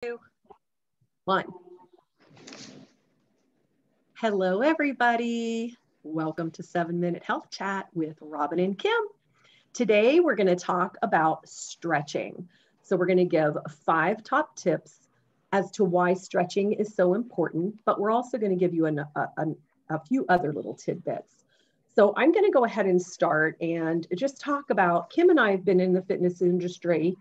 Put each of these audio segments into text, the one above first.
2, 1. Hello, everybody. Welcome to 7-Minute Health Chat with Robin and Kim. Today, we're going to talk about stretching. So we're going to give 5 top tips as to why stretching is so important, but we're also going to give you a few other little tidbits. So I'm going to go ahead and start and just talk about, Kim and I have been in the fitness industry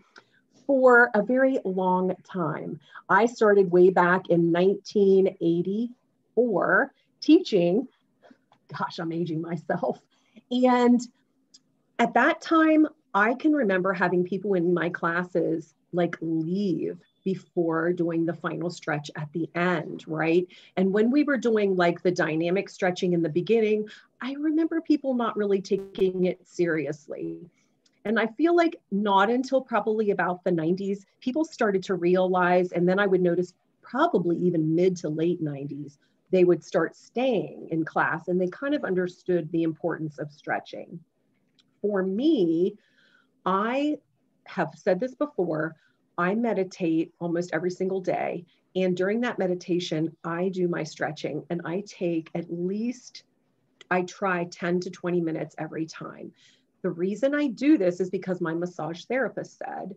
for a very long time. I started way back in 1984 teaching. Gosh, I'm aging myself. And at that time, I can remember having people in my classes like leave before doing the final stretch at the end, right? And when we were doing like the dynamic stretching in the beginning, I remember people not really taking it seriously. And I feel like not until probably about the 90s, people started to realize, and then I would notice probably even mid to late 90s, they would start staying in class and they kind of understood the importance of stretching. For me, I have said this before, I meditate almost every single day. And during that meditation, I do my stretching and I take I try 10 to 20 minutes every time. The reason I do this is because my massage therapist said,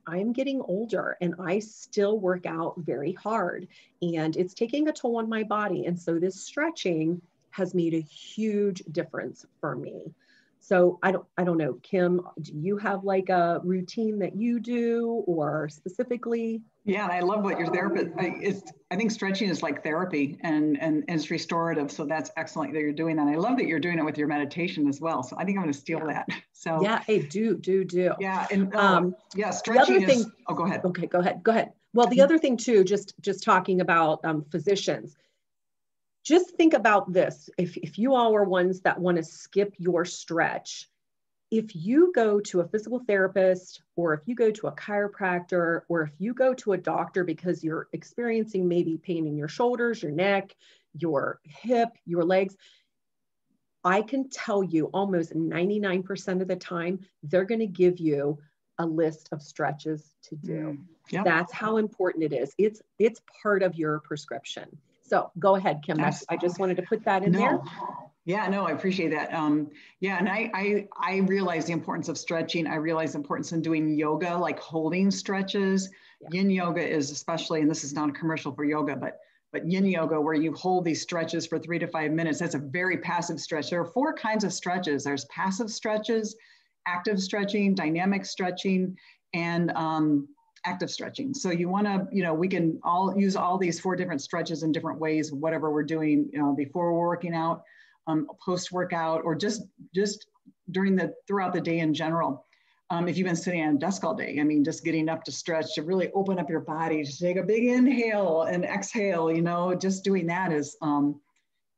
I'm getting older and I still work out very hard and it's taking a toll on my body. And so this stretching has made a huge difference for me. So I don't know, Kim, do you have like a routine that you do or specifically? Yeah, and I love what your therapist, I think stretching is like therapy and it's restorative. So that's excellent that you're doing that. I love that you're doing it with your meditation as well. So I think I'm going to steal that. So yeah, hey, do. Yeah, and stretching is, go ahead. Okay, go ahead. Well, the other thing too, just talking about physicians, just think about this. If you all are ones that want to skip your stretch, if you go to a physical therapist or if you go to a chiropractor or if you go to a doctor because you're experiencing maybe pain in your shoulders, your neck, your hip, your legs, I can tell you almost 99% of the time, they're going to give you a list of stretches to do. Yep. That's how important it is. It's part of your prescription. So go ahead, Kim. I just wanted to put that in there. Yeah, no, I appreciate that. And I realize the importance of stretching. I realize the importance in doing yoga, like holding stretches. Yeah. Yin yoga is especially, and this is not a commercial for yoga, but yin yoga, where you hold these stretches for 3 to 5 minutes, that's a very passive stretch. There are 4 kinds of stretches. There's passive stretches, active stretching, dynamic stretching, and active stretching. So you want to, we can all use all these 4 different stretches in different ways, whatever we're doing, before we're working out, post-workout, or just throughout the day in general. If you've been sitting at a desk all day, just getting up to stretch, to really open up your body, to take a big inhale and exhale, just doing that is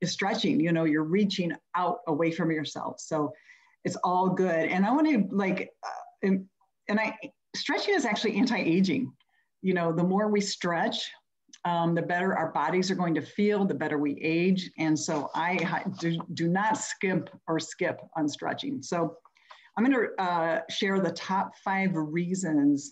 stretching, you're reaching out away from yourself. So it's all good. And I want to stretching is actually anti-aging. The more we stretch, the better our bodies are going to feel, the better we age. And so I do not skip on stretching. So I'm going to share the top 5 reasons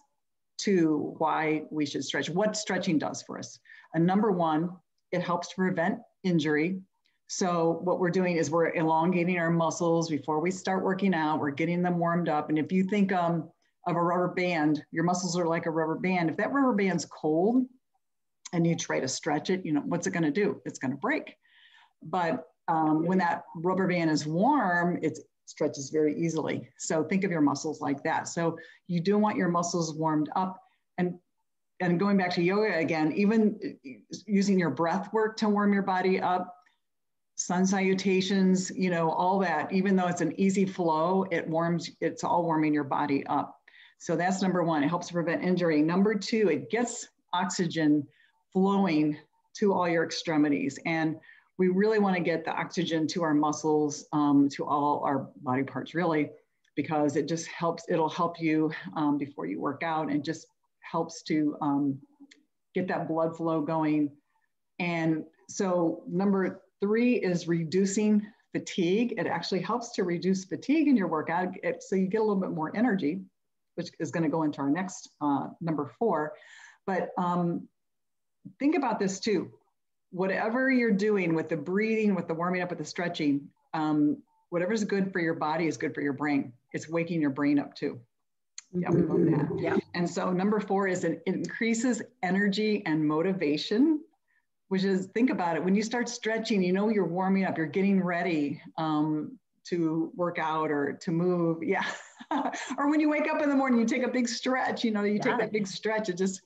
to why we should stretch, what stretching does for us. And number 1, it helps to prevent injury. So what we're doing is we're elongating our muscles before we start working out. We're getting them warmed up. And if you think of a rubber band, your muscles are like a rubber band. If that rubber band's cold and you try to stretch it, what's it going to do? It's going to break. But when that rubber band is warm, it stretches very easily. So think of your muscles like that. So you do want your muscles warmed up. And going back to yoga again, even using your breath work to warm your body up, sun salutations, all that, even though it's an easy flow, it's all warming your body up. So that's number 1, it helps to prevent injury. Number 2, it gets oxygen flowing to all your extremities. And we really want to get the oxygen to our muscles, to all our body parts, really, because it just helps, it'll help you before you work out, and just helps to get that blood flow going. And so number 3 is reducing fatigue. It actually helps to reduce fatigue in your workout, so you get a little bit more energy. which is going to go into our next number 4. But think about this too. Whatever you're doing with the breathing, with the warming up, with the stretching, whatever's good for your body is good for your brain. It's waking your brain up too. Yeah, we love that. Yeah. And so number 4 is it increases energy and motivation, which is, think about it. When you start stretching, you know, you're warming up, you're getting ready to work out or to move. Yeah. Or when you wake up in the morning, you take a big stretch, you know, you take that big stretch, it just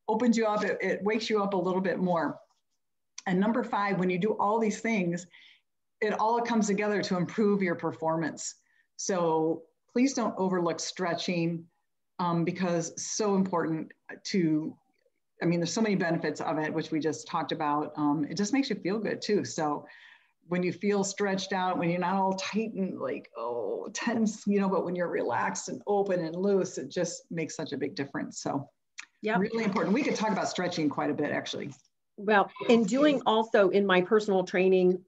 opens you up. It wakes you up a little bit more. And number 5, when you do all these things, it all comes together to improve your performance. So please don't overlook stretching because it's so important to, I mean, there's so many benefits of it, which we just talked about. It just makes you feel good too. So when you feel stretched out, when you're not all tight and like, oh, tense, you know, but when you're relaxed and open and loose, it just makes such a big difference. So really important. We could talk about stretching quite a bit, actually. Well, in doing also in my personal training,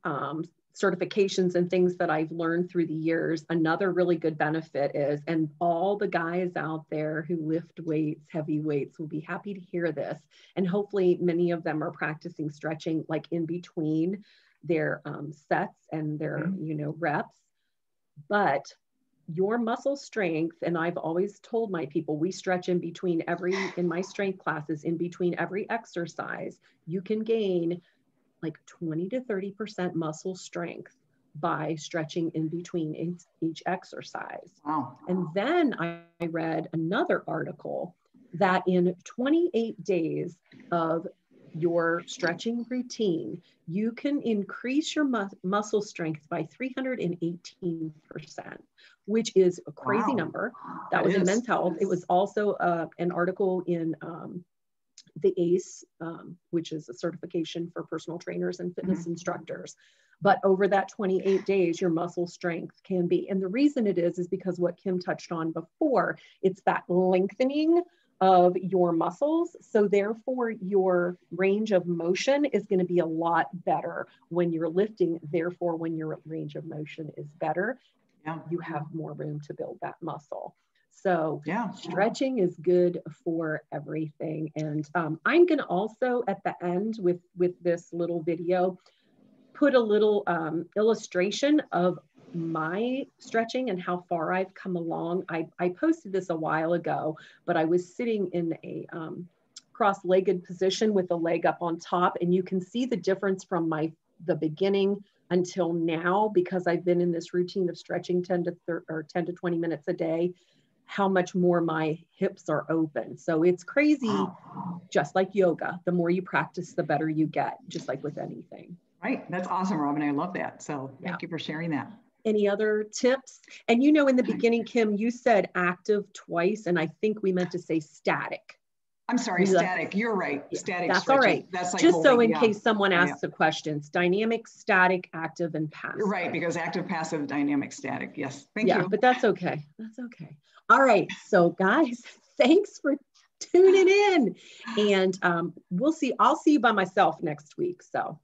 certifications and things that I've learned through the years, another really good benefit is, and all the guys out there who lift weights, heavy weights, will be happy to hear this. And hopefully many of them are practicing stretching like in between their sets and their, you know, reps. But your muscle strength, and I've always told my people, we stretch in between in my strength classes, in between every exercise, you can gain like 20 to 30% muscle strength by stretching in between each exercise. Wow. And then I read another article that in 28 days of your stretching routine, you can increase your muscle strength by 318%, which is a crazy number. That was in Men's Health. It was also an article in the ACE, which is a certification for personal trainers and fitness instructors. But over that 28 days, your muscle strength can be. And the reason it is because what Kim touched on before, it's that lengthening of your muscles. So therefore your range of motion is going to be a lot better when you're lifting. Therefore, when your range of motion is better, you have more room to build that muscle. So stretching is good for everything. And I'm going to also at the end with this little video, put a little illustration of my stretching and how far I've come along. I posted this a while ago, but I was sitting in a cross-legged position with the leg up on top, and you can see the difference from the beginning until now, because I've been in this routine of stretching 10 to 20 minutes a day, how much more my hips are open. So it's crazy, just like yoga. The more you practice, the better you get, just like with anything. Right. That's awesome, Robin. I love that. So thank you for sharing that. Any other tips? And you know, in the beginning, Kim, you said active twice, and I think we meant to say static. I'm sorry, static. You're right. Static. That's stretching. All right. That's like just holding, so in case someone asks a question, it's dynamic, static, active, and passive. You're right, because active, passive, dynamic, static. Yes. Thank you. Yeah, but that's okay. That's okay. All right. So guys, thanks for tuning in. And we'll see. I'll see you by myself next week. So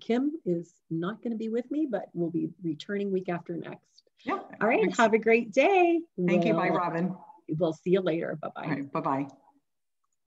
Kim is not going to be with me, but we'll be returning week after next. Yeah. All right. Have a great day. Thank you. Bye, Robin. We'll see you later. Bye-bye. All right. Bye-bye.